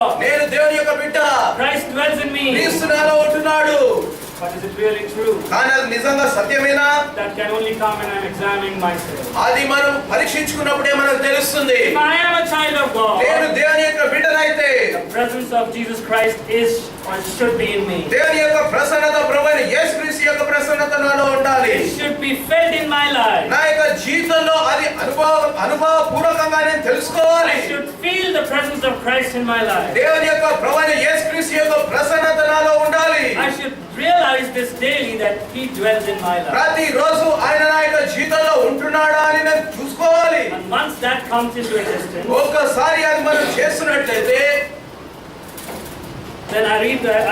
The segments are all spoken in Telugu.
నేను దేవుని యొక్క బిడ్డ. Christ dwells in me. క్రీస్తు నాలో ఉంటున్నాడు. But is it really true? కానీ అది నిజంగా సత్యమేనా? That can only come when I am examining myself. అది మనం పరీక్షించుకున్నప్పుడే మనకు తెలుస్తుంది. If I am a child of God, నేను దేవుని యొక్క బిడ్డనైతే the presence of Jesus Christ is or should be in me. దేవుని యొక్క ప్రసన్నత, ప్రభువైన యేసుక్రీస్తు యొక్క ప్రసన్నత నాలో ఉండాలి. It should be felt in my life. నా యొక్క జీవితంలో అది అనుభవపూర్వకంగా నేను తెలుసుకోవాలి. I should feel the presence of Christ in my life. దేవుని యొక్క ప్రభువైన యేసుక్రీస్తు యొక్క ప్రసన్నత నాలో ఉండాలి. I should realize this daily that He dwells in my life. ప్రతి రోజు ఆయన నా యొక్క జీవితంలో ఉంటున్నాడా అని నేను చూసుకోవాలి. And once that comes into existence, ఒక్కసారి అది మనం చేస్తున్నట్లయితే, then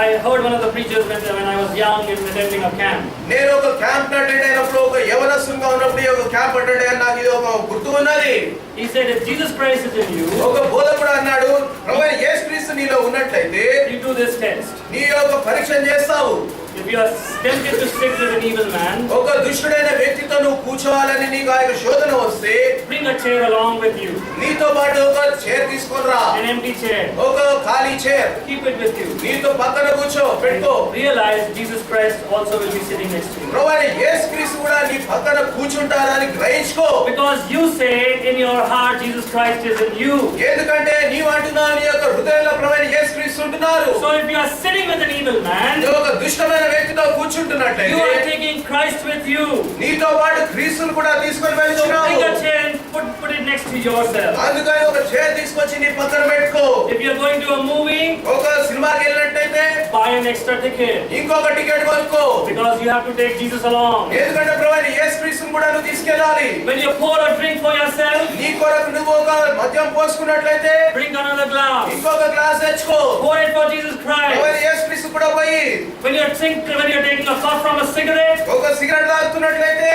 I heard one of the preachers when I was young in attending a camp. నేను ఒక క్యాంప్ అటెండ్ అయినప్పుడు, ఒక యవనస్తునిగా ఉన్నప్పుడు ఒక క్యాంప్ అటెండ్ అయిన నాకు ఇది ఒక గుర్తు ఉన్నది. He said, if Jesus Christ is in you, ఒక బోధకుడు అన్నాడు, ప్రభువైన యేసుక్రీస్తు నీలో ఉన్నట్లయితే you do this test. నీ యొక్క పరీక్ష చేస్తావు. If you are tempted to stick with an evil man, ఒక దుష్టుడైన వ్యక్తితో నువ్వు కూర్చోవాలని నీకు ఆ యొక్క శోధన వస్తే, bring a chair along with you. నీతో పాటు ఒక చైర్ తీసుకొని రా. An empty chair. ఒక ఖాళీ chair Keep it with you. నీతో పక్కన కూర్చో పెట్టుకో. Realize Jesus Christ also will be sitting next to you. ప్రభువైన యేసుక్రీస్తు కూడా నీ పక్కన కూర్చుంటారని గ్రహించుకో. Because you say in your heart Jesus Christ is in you. ఎందుకంటే నీవు అంటున్నావు నీ యొక్క హృదయంలో ప్రభువైన యేసుక్రీస్తు ఉంటున్నారు. So if you are sitting with an evil man, నువ్వు ఒక దుష్టమైన వ్యక్తితో కూర్చుంటున్నట్లయితే, you are taking Christ with you. నీతో పాటు క్రీస్తును కూడా తీసుకొని వెళ్తున్నావు. Bring a chair and put it next to yourself. అందుకని ఒక చైర్ తీసుకొచ్చి నీ పక్కన పెట్టుకో. If you are going to a movie, ఒక సినిమాకి వెళ్ళినట్టయితే buy an extra ticket. ఇంకొక టికెట్ కొనుక్కో. Because you have to take Jesus along. ఎందుకంటే ప్రభువైన యేసుక్రీస్తును కూడా నువ్వు తీసుకెళ్ళాలి. When you pour a drink for yourself, నీ కొరకు నువ్వు ఒక మద్యం పోసుకున్నట్లయితే bring another glass. ఇంకొక గ్లాస్ తెచ్చుకో. Pour it for Jesus Christ. ప్రభువైన యేసుక్రీస్తు కూడా పోయి. When you're taking a puff from a cigarette, ఒక cigarette తాగుతున్నట్లయితే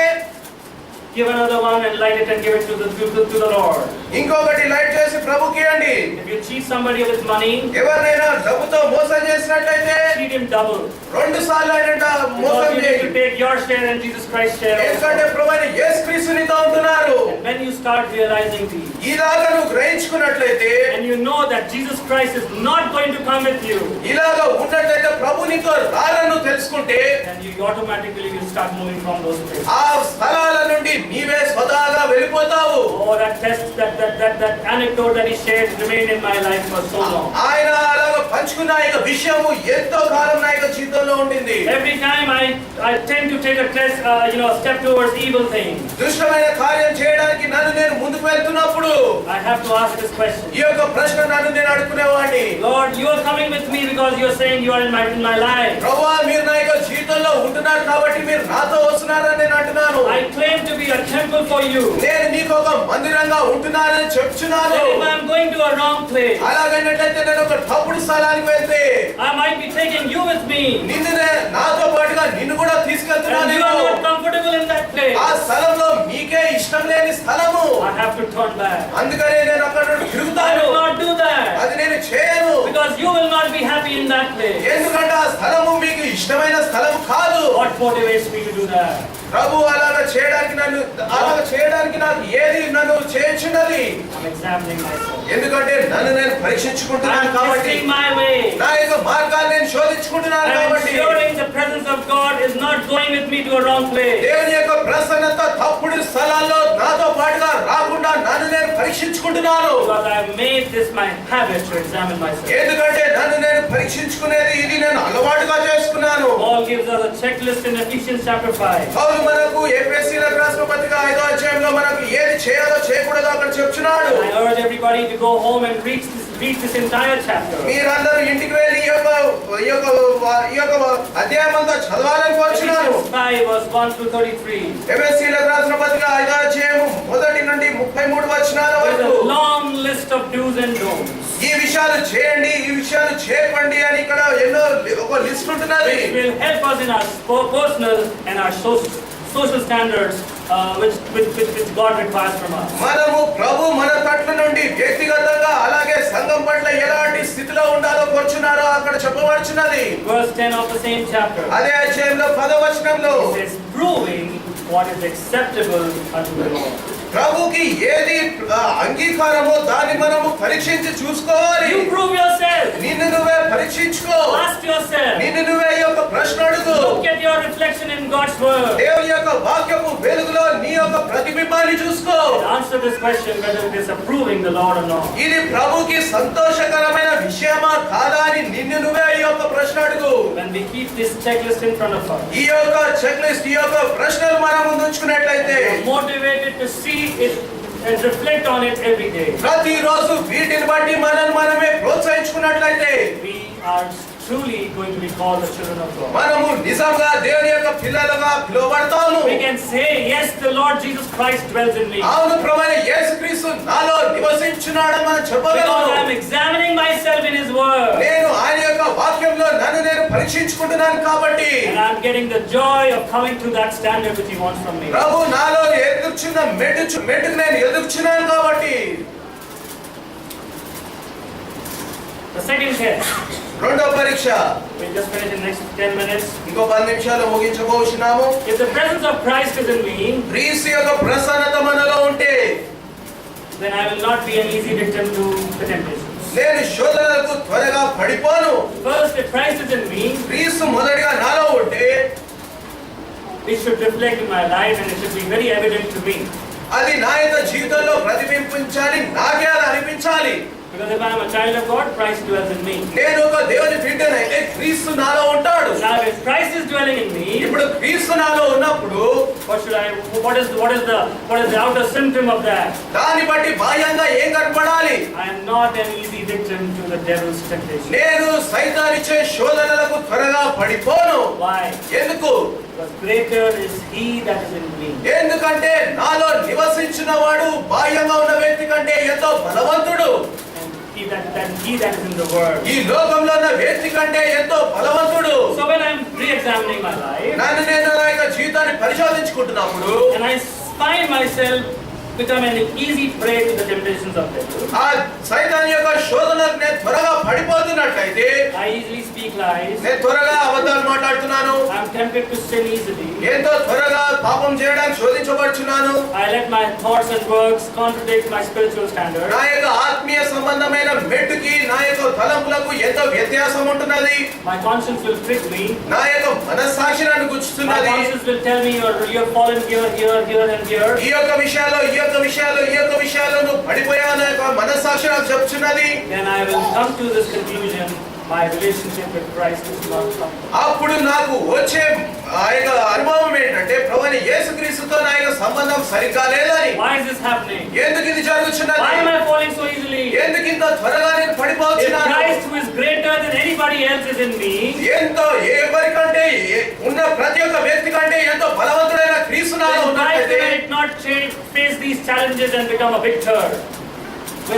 give another one and light it and give it to the Lord. ఇంకొకటి లైట్ చేసి ప్రభుకి ఇవ్వండి. If you cheat somebody with money, ఎవరైనా డబ్బుతో మోసం చేసినట్లయితే cheat him double. రెండు సార్లు అయినంట మోసం Because you need చేయి. to take your share and Jesus Christ's share ఎందుకంటే also. ప్రభువైన యేసుక్రీస్తు నీతో ఉంటున్నారు. And when you start realizing these, ఇలాగ నువ్వు గ్రహించుకున్నట్లయితే, and you know that Jesus Christ is not going to come with you, ఇలాగ ఉన్నట్లయితే ప్రభు నీతో రారని తెలుసుకుంటే, then you automatically will start moving from those places. ఆ స్థలాల నుండి నీవే స్వతహాగా వెళ్ళిపోతావు. Oh, that anecdote that he shared remained in my life for so long. ఆయన అలాగ పంచుకున్న ఈ విషయము ఎంతో కాలం నా యొక్క జీవితంలో ఉండింది. Every time I tend to take a step towards evil things, దుష్టమైన కార్యం చేయడానికి నన్ను నేను ముందుకు వెళ్తున్నప్పుడు I have to ask this question. ఈ యొక్క ప్రశ్న నన్ను నేను అడుగుకునేవాడిని. Lord, you are coming with me because you are saying you are in my life. ప్రభువా, మీరు నా యొక్క జీవితంలో ఉంటున్నారు కాబట్టి మీరు నాతో వస్తున్నారని నేను అంటున్నాను. I claim to be a temple for you. నేను నీకు ఒక మందిరంగా ఉంటున్నానని చెప్తున్నాను. If I am going to a wrong place, అలాగైనట్లయితే నేను ఒక తప్పుడు స్థలానికి వెళ్తే I might be taking you with me. నాతో పాటుగా నిన్ను కూడా తీసుకెళ్తున్నాను. And you are not comfortable in that place. ఆ స్థలంలో మీకే ఇష్టం లేని స్థలము. I have to turn back. అందుకనే నేను అక్కడ నుండి I తిరుగుతాను. will not do that. అది నేను చేయను. Because you will not be happy in that place. ఎందుకంటే ఆ స్థలము మీకు ఇష్టమైన స్థలం కాదు. What motivates me to do that? ప్రభు అలాగ చేయడానికి నాకు ఏది నన్ను చేయించున్నది? I'm examining myself. ఎందుకంటే నన్ను నేను పరీక్షించుకుంటున్నాను కాబట్టి, I'm my way. నా యొక్క మార్గాన్ని నేను శోధించుకుంటున్నాను I'm కాబట్టి, ensuring the presence of God is not going with me to a wrong place. దేవుని యొక్క ప్రసన్నత తప్పుడు స్థలాల్లో నాతో పాటుగా రాకుండా నన్ను నేను పరీక్షించుకుంటున్నాను. Because I have made this my habit to examine myself. ఎందుకంటే నన్ను నేను పరీక్షించుకునేది ఇది నేను అలవాటుగా చేసుకున్నాను. Paul gives us a checklist in Ephesians chapter 5. పౌలు మనకు ఎఫెసీయులకు రాసిన పత్రిక 5వ అధ్యాయంలో మనకు ఏది చేయాలో చేయకూడదో అక్కడ చెప్తున్నాడు. I urge everybody to go home and read this entire chapter. మీరందరూ ఇంటికి వెళ్ళి ఈ యొక్క అధ్యాయం అంతా చదవాలని కోరుచున్నాను. Ephesians 5 verse 1 through 33. ఎఫెసీయులకు రాసిన పత్రిక 5వ అధ్యాయం 1 నుండి 33 వచనాల There is వరకు a long list of do's and don'ts. ఈ విషయాలు చేయండి, ఈ విషయాలు చేయకండి అని ఇక్కడ ఎన్నో ఒక లిస్ట్ ఉంటున్నది. Which will help us in our personal and our social standards which God requires from us. మనము ప్రభు మన పట్ల నుండి వ్యక్తిగతంగా అలాగే సంఘం పట్ల ఎలాంటి స్థితిలో ఉండాలో కోరుచున్నారో అక్కడ చెప్పబడుచున్నది. Verse 10 of the same chapter. అదే అధ్యాయంలో 10వ వచనంలో it says proving what is acceptable unto the Lord. ప్రభుకి ఏది అంగీకారమో దాన్ని మనము పరీక్షించి చూసుకోవాలి. You prove yourself. నిన్ను నువ్వే పరీక్షించుకో. Ask yourself. నిన్ను నువ్వే ఈ యొక్క ప్రశ్న అడుగు. Look at your reflection in God's word. దేవుని యొక్క వాక్యము వెలుగులో నీ యొక్క ప్రతిబింబాన్ని చూసుకో. And answer this question whether it is approving the Lord or not. ఇది ప్రభుకి సంతోషకరమైన విషయమా కాదా అని నిన్ను నువ్వే ఈ యొక్క ప్రశ్న అడుగు. When we keep this checklist in front of us, ఈ యొక్క చెక్ లిస్ట్, ఈ యొక్క ప్రశ్నలు మనం ముందు ఉంచుకున్నట్లయితే we are motivated to see it and reflect on it every day. ప్రతిరోజు వీటిని బట్టి మనమే ప్రోత్సహించుకున్నట్లయితే We are truly going to be called the children of God. మనము నిజంగా దేవుని యొక్క పిల్లలుగా పిలువబడతాము. We can say, yes, the Lord Jesus Christ dwells in me. అవును, ప్రభువైన యేసుక్రీస్తు నాలో నివసించున్నాడని మనం Because చెప్పగలము. I am examining myself in His word. నేను ఆయన యొక్క వాక్యంలో నన్ను నేను పరీక్షించుకుంటున్నాను కాబట్టి And I am getting the joy of coming to that standard which He wants from me. ప్రభు నాలో ఎదుర్చున్న మెట్టుకు నేను ఎదుర్చున్నాను కాబట్టి. The second test, రెండో పరీక్ష we'll just finish in the next 10 minutes. ఇంకో 10 నిమిషాలు ముగించబోతున్నాము. If the presence of Christ is in me, క్రీస్తు యొక్క ప్రసన్నత మనలో ఉంటే then I will not be an easy victim to the temptations. నేను శోధనలకు త్వరగా పడిపోను. First, if Christ is in me, క్రీస్తు మొదటిగా నాలో ఉంటే it should reflect in my life and it should be very evident to me. అది నా యొక్క జీవితంలో ప్రతిబింబించాలి, నాకే అది అనిపించాలి. Because if I am a child of God, Christ dwells in me. నేను ఒక దేవుని బిడ్డనైతే క్రీస్తు నాలో ఉంటాడు. Now, if Christ is dwelling in me, ఇప్పుడు క్రీస్తు నాలో ఉన్నప్పుడు what is the outer symptom of that? దాన్ని బట్టి బాహ్యంగా ఏం కనపడాలి? I am not an easy victim to the devil's temptation. నేను సైతానిచ్చే శోధనలకు త్వరగా పడిపోను. Why? ఎందుకు? Because greater is He that is in me. ఎందుకంటే నాలో నివసించిన వాడు బాహ్యంగా ఉన్న వ్యక్తి కంటే ఎంతో బలవంతుడు. And he that is in the world. ఈ లోకంలో ఉన్న వ్యక్తి కంటే ఎంతో బలవంతుడు. So when I am re-examining my life, నన్ను నేను నా యొక్క జీవితాన్ని పరిశోధించుకుంటున్నప్పుడు and I find myself become an easy prey to the temptations of devil, ఆ సైతాన్ యొక్క శోధనకు నేను త్వరగా పడిపోతున్నట్లయితే I easily speak lies. నేను త్వరగా అబద్ధాలు మాట్లాడుతున్నాను. I am tempted to sin easily. ఎంతో త్వరగా పాపం చేయడానికి శోధించబడుచున్నాను. I let my thoughts and works contradict my spiritual standards. నా యొక్క ఆత్మీయ సంబంధమైన మెట్టుకి నా యొక్క తలంపులకు ఎంతో వ్యత్యాసం ఉంటున్నది. My conscience will prick me. నా యొక్క మనస్సాక్షి నన్ను My గుచ్చుతున్నది. conscience will tell me you have fallen here and here. ఈ యొక్క విషయాలు నువ్వు పడిపోయావు నా యొక్క మనస్సాక్షి నాకు చెప్తున్నది. Then I will come to this conclusion: my relationship with Christ is not complete. అప్పుడు నాకు వచ్చే ఆ యొక్క అనుభవం ఏంటంటే ప్రభువైన యేసుక్రీస్తుతో నా యొక్క సంబంధం సరిగ్గా లేదని. Why is this happening? ఎందుకు ఇది జరుగుతున్నది? Why am I falling so easily? ఎందుకు ఇంత త్వరగా నేను If పడిపోతున్నాను? Christ, who is greater than anybody else, is in me, ఎంతో ఎవరికంటే ఉన్న ప్రతి ఒక్క వ్యక్తి కంటే ఎంతో బలవంతుడైన క్రీస్తు నాలో then why ఉన్నట్లయితే can I not face these challenges and become a victor?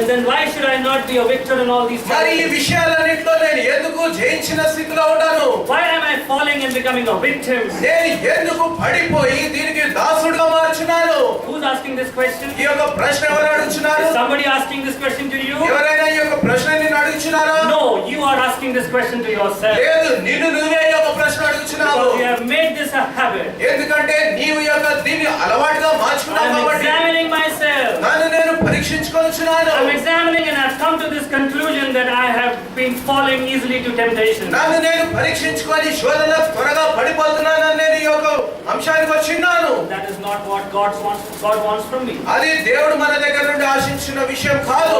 Then why should I not be a victor in all these మరి ఈ challenges? విషయాలన్నింటిలో నేను ఎందుకు జయించిన స్థితిలో ఉన్నాను? Why am I falling and becoming a victim? నేను ఎందుకు పడిపోయి దీనికి దాసుడుగా మార్చున్నాను? Who's asking this question? ఈ యొక్క ప్రశ్న ఎవరు అడుగుతున్నారు? Is somebody asking this question to you? ఎవరైనా ఈ యొక్క ప్రశ్న నిన్ను అడుగుతున్నారా? No, you are asking this question to yourself. లేదు, నిన్ను నువ్వే ఈ యొక్క ప్రశ్న అడుగుతున్నావు. Because you have made this a habit. ఎందుకంటే నీవు ఈ యొక్క దీన్ని అలవాటుగా మార్చుకున్నావు I'm కాబట్టి examining myself. నన్ను నేను పరీక్షించుకొనుచున్నాను. I'm examining and I've come to this conclusion that I have been falling easily to temptation. నన్ను నేను పరీక్షించుకొని శోధనలకు త్వరగా పడిపోతున్నానని నేను ఈ యొక్క అంశానికి వచ్చిన్నాను. That is not what God wants from me. అది దేవుడు మన దగ్గర నుండి ఆశించిన విషయం కాదు.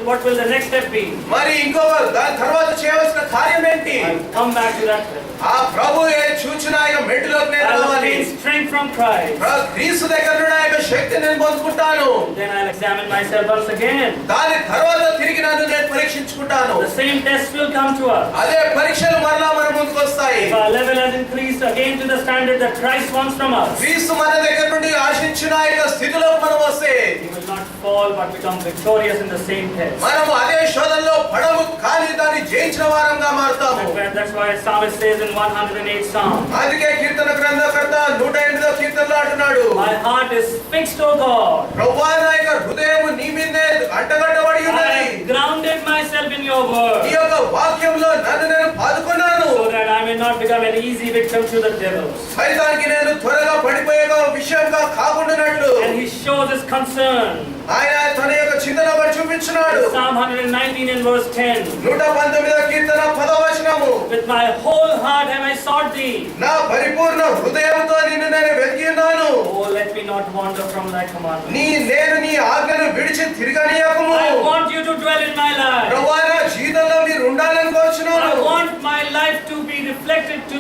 What will the next step be? మరి ఇంకొక దాని తర్వాత చేయవలసిన కార్యం ఏంటి? I'll come back to that. ఆ ప్రభువే చూచిన ఆయన మెట్టులోకి నేను I will రావాలి. gain strength from Christ. క్రీస్తు దగ్గర నుండి ఆయన శక్తి నేను పొందుకుంటాను. Then I'll examine myself once again. దాని తర్వాత తిరిగి నన్ను నేను పరీక్షించుకుంటాను. The same tests will come to us. అదే పరీక్షలు మరలా మన ముందుకు వస్తాయి. If our level has increased again to the standard that Christ wants from us, క్రీస్తు మన దగ్గర నుండి ఆశించిన ఆయన స్థితిలో మనం వస్తే we will not fall but become victorious in the same test. మనము అదే శోధనలో పడము కానీ దాన్ని జయించిన వారంగా మారుతాము. That's why Psalmist says in 108 Psalm, అందుకే కీర్తన గ్రంథకర్త 108వ కీర్తనలో అంటున్నాడు, my heart is fixed, O God. ప్రభువా నా యొక్క హృదయము నీ మీదే అంటగట్టబడి I ఉన్నది. have grounded myself in your word, ఈ యొక్క వాక్యంలో నన్ను నేను పాదుకున్నాను. so that I may not become an easy victim to the devil. సైతానికి నేను త్వరగా పడిపోయే విషయంగా కాకుండానట్లు And he shows his concern. ఆయన తన యొక్క చింతన చూపించున్నాడు. Psalm 119 and verse 10. 119వ కీర్తన 10వ వచనము. With my whole heart have I sought thee. నా పరిపూర్ణ హృదయంతో నిన్ను నేను వెతికి ఉన్నాను. Oh, let me not wander from thy commandments. నేను నీ ఆజ్ఞను విడిచి తిరగనీయకుము. I want you to dwell in my life. ప్రభువా నా జీవితంలో మీరు ఉండాలని కోరుచున్నాను. I want my life to be reflected to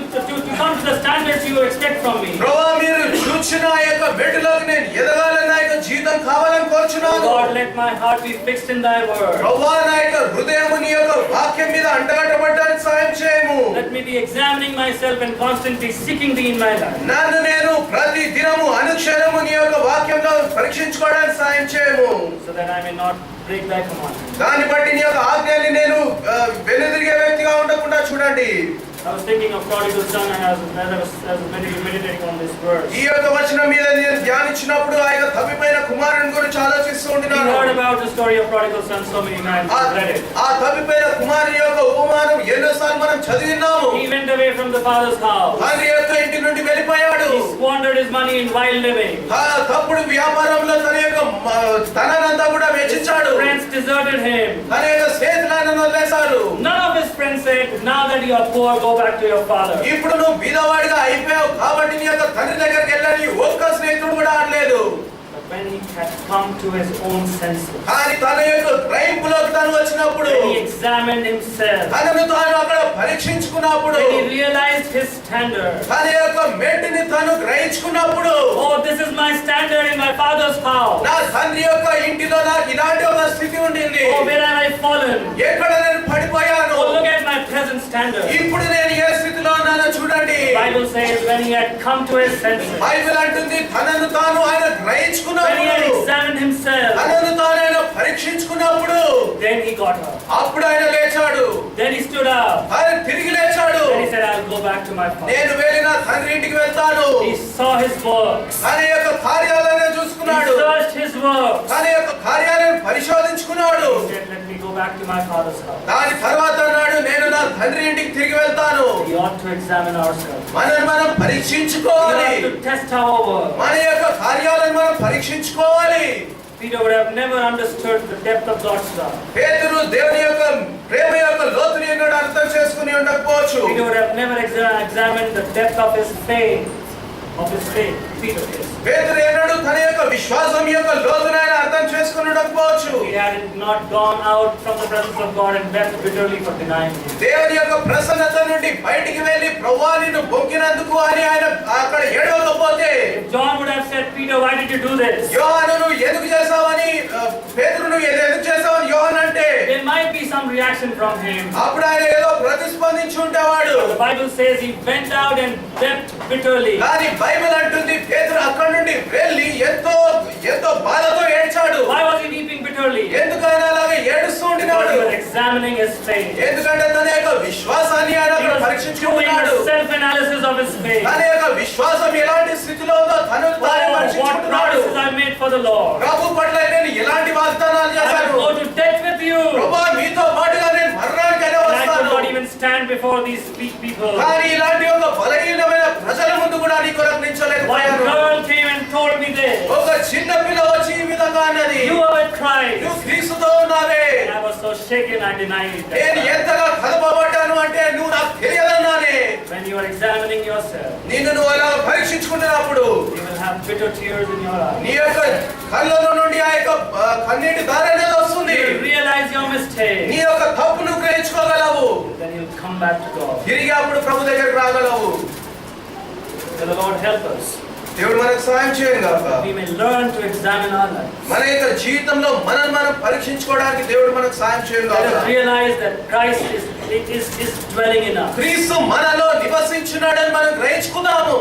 come to the standards you expect from me. ప్రభువా మీరు చూచిన ఆ యొక్క మెట్టులోకి నేను ఎదగాలని నా యొక్క జీవితం కావాలని కోరుచున్నాను. God, let my heart be fixed in thy word. ప్రభువా నా యొక్క హృదయము నీ యొక్క వాక్యం మీద అంటగట్టబడడానికి సహాయం చేయము. Let me be examining myself and constantly seeking thee in my life. నన్ను నేను ప్రతి దినము అనుక్షణము నీ యొక్క వాక్యంలో పరీక్షించుకోవడానికి సహాయం చేయము. So that I may not break thy commandments. దాన్ని బట్టి నీ యొక్క ఆజ్ఞల్ని నేను వెనుదిరిగే వ్యక్తిగా ఉండకుండా చూడండి. I was thinking of prodigal son and as I was meditating on this verse. ఈ యొక్క వచనం మీద నేను ధ్యానించినప్పుడు ఆ యొక్క తప్పిపోయిన కుమారుని గురించి ఆలోచిస్తూ We ఉంటున్నాను. heard about the story of prodigal son so many times. We read it. ఆ తప్పిపోయిన కుమారుని యొక్క ఉపమానం ఎన్నోసార్లు మనం చదివినాము. He went away from the father's house. తండ్రి యొక్క ఇంటి నుండి వెళ్ళిపోయాడు. He squandered his money in wild living. తప్పుడు వ్యాపారంలో తన యొక్క ధనాన్నంతా కూడా వెచ్చించాడు. Friends deserted him. తన యొక్క స్నేహితులను వదిలేశారు. None of his friends said, now that you are poor, go back to your father. ఇప్పుడు నువ్వు బీదవాడిగా అయిపోయావు కాబట్టి నీ యొక్క తండ్రి దగ్గరికి వెళ్ళని ఒక్క స్నేహితుడు కూడా అనలేదు. But when he had come to his own senses, కానీ తన యొక్క గ్రహింపులోకి తను వచ్చినప్పుడు, when he examined himself, తనను తాను అక్కడ పరీక్షించుకున్నప్పుడు, when he realized his standard, తన యొక్క మెట్టుని తను గ్రహించుకున్నప్పుడు, oh, this is my standard in my father's house. నా తండ్రి యొక్క ఇంటిలో నాకు ఇలాంటి ఒక స్థితి ఉండింది. Oh, where have I fallen? ఎక్కడ నేను పడిపోయాను. Oh, look at my present standard. ఇప్పుడు నేను ఏ స్థితిలో ఉన్నానో చూడండి. Bible says when he had come to his senses, Bible అంటుంది తనను తాను ఆయన గ్రహించుకున్నప్పుడు, when he had examined himself, తనను తాను ఆయన పరీక్షించుకున్నప్పుడు, then he got up. అప్పుడు ఆయన లేచాడు. Then he stood up. ఆయన తిరిగి లేచాడు. Then he said, I'll go back to my father. నేను వెళ్ళిన తండ్రి ఇంటికి వెళ్తాను. He saw his works. తన యొక్క కార్యాలను He చూసుకున్నాడు. searched his works. తన యొక్క కార్యాలను పరిశోధించుకున్నాడు. He said, let me go back to my father's house. దాని తర్వాత అన్నాడు నేను నా తండ్రి ఇంటికి తిరిగి వెళ్తాను. We ought to examine ourselves. మనం We పరీక్షించుకోవాలి. ought to test our work. మన యొక్క కార్యాలను మనం పరీక్షించుకోవాలి. Peter would have never understood the depth of God's love. పేతురు దేవుని యొక్క ప్రేమ యొక్క లోతుని ఎన్నడూ అర్థం చేసుకుని ఉండకపోవచ్చు. Peter would have never examined the depth of his faith. Peter is. పేతురు ఎన్నడూ తన యొక్క విశ్వాసం యొక్క లోతుని ఆయన అర్థం చేసుకుని ఉండకపోవచ్చు. He had not gone out from the presence of God and wept bitterly for denying him. దేవుని యొక్క ప్రసన్నత నుండి బయటికి వెళ్ళి ప్రభువా నిన్ను బొంకినందుకు అని ఆయన అక్కడ ఏడవకపోతే, John would have said, Peter, why did you do this? యోహాను నువ్వు ఎందుకు చేసావని, పేతురు నువ్వు ఎందుకు చేసావని యోహాను అంటే, There might be some reaction from him. అప్పుడు ఆయన ఏదో ప్రతిస్పందించి ఉండేవాడు. The Bible says he went out and wept bitterly. కానీ బైబిల్ అంటుంది పేతురు అక్కడి నుండి వెళ్ళి ఎంతో ఎంతో బాధతో ఏడ్చాడు. Why was he weeping bitterly? ఎందుకు ఆయన అలాగే ఏడుస్తూ Because ఉండినాడు? he was examining his faith. ఎందుకంటే తన యొక్క విశ్వాసాన్ని ఆయన He was doing పరీక్షించుకుంటున్నాడు. a self-analysis of his faith. తన యొక్క విశ్వాసం ఎలాంటి స్థితిలో ఉందో తను తాను Oh, what పరీక్షించుకుంటున్నాడు. promises I made for the Lord. ప్రభు పట్ల నేను ఎలాంటి వాగ్దానాలు I చేశాను. will go to death with you. ప్రభువా మీతో పాటుగా నేను మరణానికైనా And I could వస్తాను. not even stand before these weak people. కానీ ఇలాంటి ఒక బలహీనమైన ప్రజల ముందు కూడా నీ కొరకు One నిల్చోలేకపోయాను. girl came and told me this. ఒక చిన్న పిల్ల వచ్చి ఈ విధంగా అన్నది, You are with Christ. నువ్వు క్రీస్తుతో ఉన్నావే. And I was so shaken I denied it. నేను ఎంతగా కలపబడ్డాను అంటే నువ్వు నాకు తెలియదన్నానే. When you are examining yourself, నిన్ను నువ్వు అలా పరీక్షించుకుంటున్నప్పుడు you will have bitter tears in your eyes. నీ యొక్క కళ్ళలో నుండి ఆ యొక్క కన్నీటి ధార అనేది వస్తుంది. You will realize your mistake. నీ యొక్క తప్పు నువ్వు గ్రహించుకోగలవు. Then you will come back to God. తిరిగి అప్పుడు ప్రభు దగ్గరికి రాగలవు. May the Lord help us. దేవుడు మనకు సహాయం చేయను గాక. We may learn to examine our lives. మన యొక్క జీవితంలో మనం పరీక్షించుకోవడానికి దేవుడు మనకు సహాయం చేయను Let గాక. us realize that Christ is dwelling in us. క్రీస్తు మనలో నివసించున్నాడని మనం గ్రహించుకుందాము.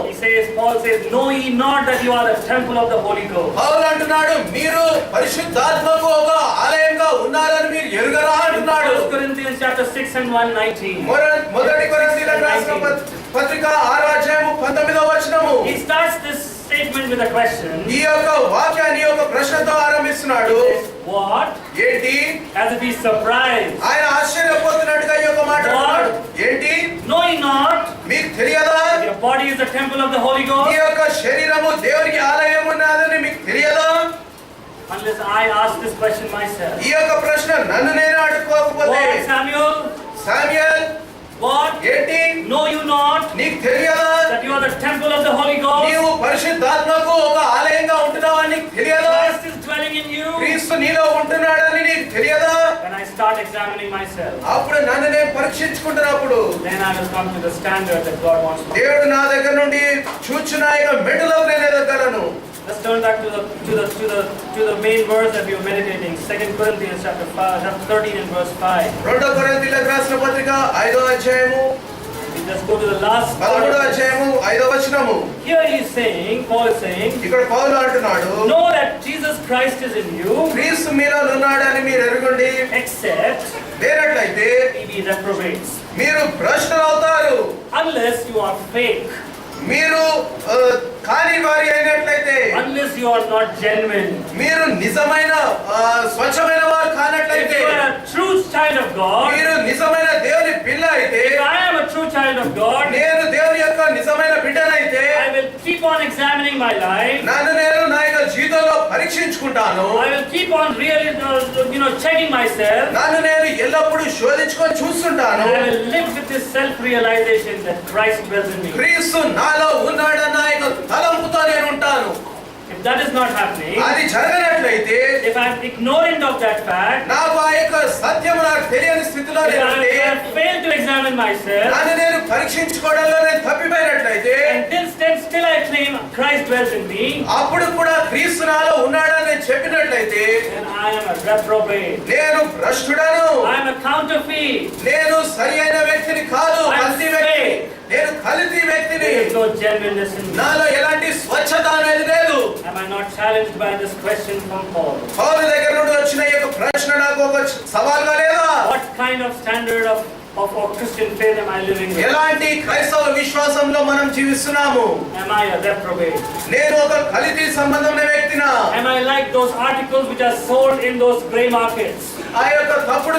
Paul says, know ye not that you are the temple of the Holy Ghost. పౌలు అంటున్నాడు మీరు పరిశుద్ధాత్మకు ఒక ఆలయంగా ఉన్నారని మీరు ఎరుగరా అంటున్నాడు. 1 Corinthians chapter 6 and 1:19. మొదటి కొరింథీయులకు రాసిన పత్రిక 6వ అధ్యాయము 19వ వచనము. He starts this statement with a question. ఈ యొక్క వాక్యాన్ని ఒక ప్రశ్నతో ఆరంభిస్తున్నాడు. What? ఏంటి? As if he's surprised. ఆయన ఆశ్చర్యపోతున్నట్టుగా ఈ యొక్క మాట అంటున్నాడు. ఏంటి? Know ye not? మీకు body is the temple of the Holy ఈ Ghost? యొక్క శరీరము దేవునికి ఆలయం ఉన్నదని మీకు తెలియదా? Unless I ask this question myself. ఈ యొక్క ప్రశ్న నన్ను నేను అడుక్కోకపోతే, What, Samuel? Samuel What? ఏంటి? Know you not నీకు తెలియదా that you are the temple of the Holy Ghost? నీవు పరిశుద్ధాత్మకు ఒక ఆలయంగా ఉంటున్నావని నీకు తెలియదా? Christ is dwelling in you. క్రీస్తు నీలో ఉంటున్నాడని నీకు తెలియదా? When I start examining myself, అప్పుడు నన్ను నేను పరీక్షించుకుంటున్నప్పుడు then I will come to the standard that God wants me. దేవుడు నా దగ్గర నుండి చూచున్న యొక్క మెట్టులో నేను ఎదగలను. Let's turn back to the main verse that we were meditating. 2 Corinthians chapter 13 and verse 5. 2 కొరింథీయులకు రాసిన పత్రిక 5వ అధ్యాయము We just go to the last part. 13వ అధ్యాయము 5వ వచనము. Here he is saying, Paul is saying, ఇక్కడ పౌలు అంటున్నాడు, know that Jesus Christ is in you, క్రీస్తు మీలో ఉన్నాడని మీరు ఎరుగుండి, except లేనట్లయితే ye be reprobates. మీరు భ్రష్టులు అవుతారు. Unless you are fake, మీరు కాని వారి అయినట్లయితే, unless you are not genuine, మీరు నిజమైన స్వచ్ఛమైన వారు if కానట్లయితే, you are a true child of God, మీరు నిజమైన దేవుని పిల్ల అయితే, if I am a true child of God, నేను దేవుని యొక్క నిజమైన బిడ్డనైతే, I will keep on examining my life. నన్ను నేను నా యొక్క జీవితంలో పరీక్షించుకుంటాను. I will keep on really, checking myself. నన్ను నేను ఎల్లప్పుడూ శోధించుకొని చూస్తుంటాను. And I will live with this self-realization that Christ dwells in me. క్రీస్తు నాలో ఉన్నాడన్న యొక్క తలంపుతో నేను ఉంటాను. If that is not happening, అది జరగనట్లయితే, if I am ignorant of that fact, నాకు ఆ యొక్క సత్యం నాకు తెలియని స్థితిలో if నేనుంటే, I have failed to examine myself, నన్ను నేను పరీక్షించుకోవడంలో నేను తప్పిపోయినట్లయితే, and still I claim Christ dwells in me, అప్పుడు కూడా క్రీస్తు నాలో ఉన్నాడని నేను చెప్పినట్లయితే, then I am a reprobate. నేను భ్రష్టుడను, I am a counterfeit. నేను సరి అయిన వ్యక్తిని కాదు, కల్తీ వ్యక్తిని, నేను కల్తీ వ్యక్తిని. There is no genuineness in me. నాలో ఎలాంటి స్వచ్ఛత అనేది లేదు. Am I not challenged by this question from Paul? పౌలు దగ్గర నుండి వచ్చిన ఈ యొక్క ప్రశ్న నాకు ఒక సవాల్గా లేదా? What kind of standard of Christian faith am I living with? ఎలాంటి క్రైస్తవ విశ్వాసంలో మనం జీవిస్తున్నాము? Am I a reprobate? నేను ఒక కల్తీ సంబంధమైన వ్యక్తినా? Am I like those articles which are sold in those grey markets? ఆ యొక్క తప్పుడు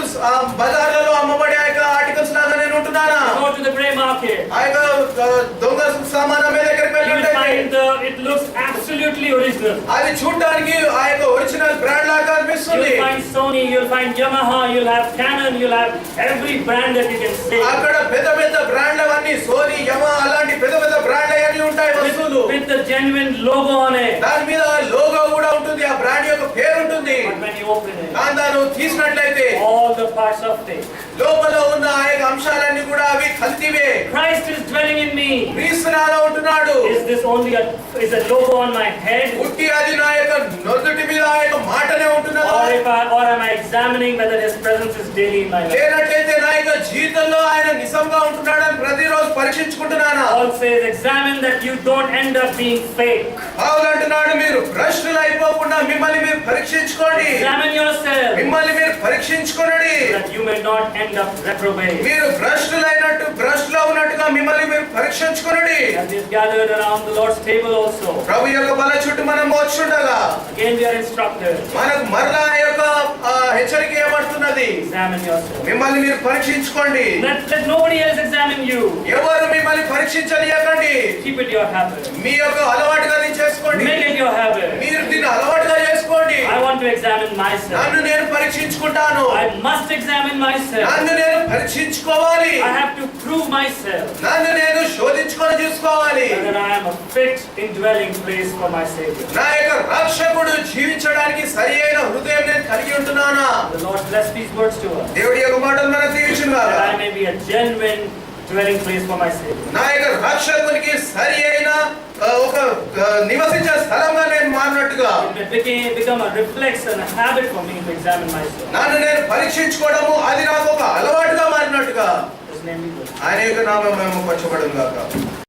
బజార్లలో అమ్మబడే ఆ యొక్క ఆర్టికల్స్ లాగా నేను ఉంటున్నానా? Go to the grey market. ఆ యొక్క దొంగ సామాను మీద దగ్గరికి You will వెళ్ళినట్లయితే find it looks absolutely original. అది చూడడానికి ఆ యొక్క ఒరిజినల్ బ్రాండ్ లాగా You కనిపిస్తుంది. will find Sony, you will find Yamaha, you will have Canon, you will have every brand that you can see. అక్కడ పెద్ద పెద్ద బ్రాండ్లు అవన్నీ సోనీ, యమా అలాంటి పెద్ద పెద్ద బ్రాండ్లు అన్ని ఉంటాయి వస్తువులు. With the genuine logo on it. దాని మీద లోగో కూడా ఉంటుంది, ఆ బ్రాండ్ యొక్క పేరు ఉంటుంది. But when you open it, దాన్ని తీసినట్లయితే all the parts of it. లోపల ఉన్న ఆ యొక్క అంశాలన్నీ కూడా అవి కల్తీవే. Christ is dwelling in me. క్రీస్తు నాలో ఉంటున్నాడు. Is this only is a logo on my head? ఉట్టి అది నా యొక్క నొద్దుటి మీద ఆ యొక్క మాటనే ఉంటున్నదా? Or am I examining whether His presence is daily in my life? లేనట్లయితే నా యొక్క జీవితంలో ఆయన నిజంగా ఉంటున్నాడని ప్రతిరోజు పరీక్షించుకుంటున్నానా? Paul says, examine that you don't end up being fake. పౌలు అంటున్నాడు, మీరు భ్రష్టులు అయిపోకుండా మిమ్మల్ని మీరు పరీక్షించుకోండి. Examine yourself మిమ్మల్ని మీరు పరీక్షించుకోండి. that you may not end up reprobate. మీరు భ్రష్టులో ఉన్నట్టుగా మిమ్మల్ని మీరు పరీక్షించుకోండి. As we have gathered around the Lord's table also, ప్రభు యొక్క బల చుట్టూ మనం వచ్చుండగా again we are instructed, మనకు మరలా ఆ యొక్క హెచ్చరిక ఏమంటున్నది? examine yourself. మిమ్మల్ని మీరు పరీక్షించుకోండి. Let nobody else examine you. ఎవరు మిమ్మల్ని పరీక్షించనియకండి. Keep it your habit. మీ యొక్క అలవాటుగా దీన్ని చేసుకోండి. Make it your habit. మీరు దీన్ని అలవాటుగా చేసుకోండి. I want to examine myself. నన్ను నేను పరీక్షించుకుంటాను. I must examine myself. నన్ను నేను పరీక్షించుకోవాలి. I have to prove myself నన్ను నేను శోధించుకొని చూసుకోవాలి. whether I am a fit indwelling place for my Savior. నా యొక్క రక్షకుడు జీవించడానికి సరి అయిన హృదయం నేను కలిగి ఉంటున్నానా? The Lord bless these words to us, దేవుడి యొక్క మాటలు మనకు దీవించును గాక. that I may be a genuine dwelling place for my Savior. నా యొక్క రక్షకునికి సరి అయిన ఒక నివసించే స్థలంగా నేను మారినట్టుగా It may become a reflex and a habit for me to examine myself. నన్ను నేను పరీక్షించుకోవడము అది నాకు ఒక అలవాటుగా మారినట్టుగా His name be blessed. ఆయన యొక్క నామం మేము పరచబడును గాక.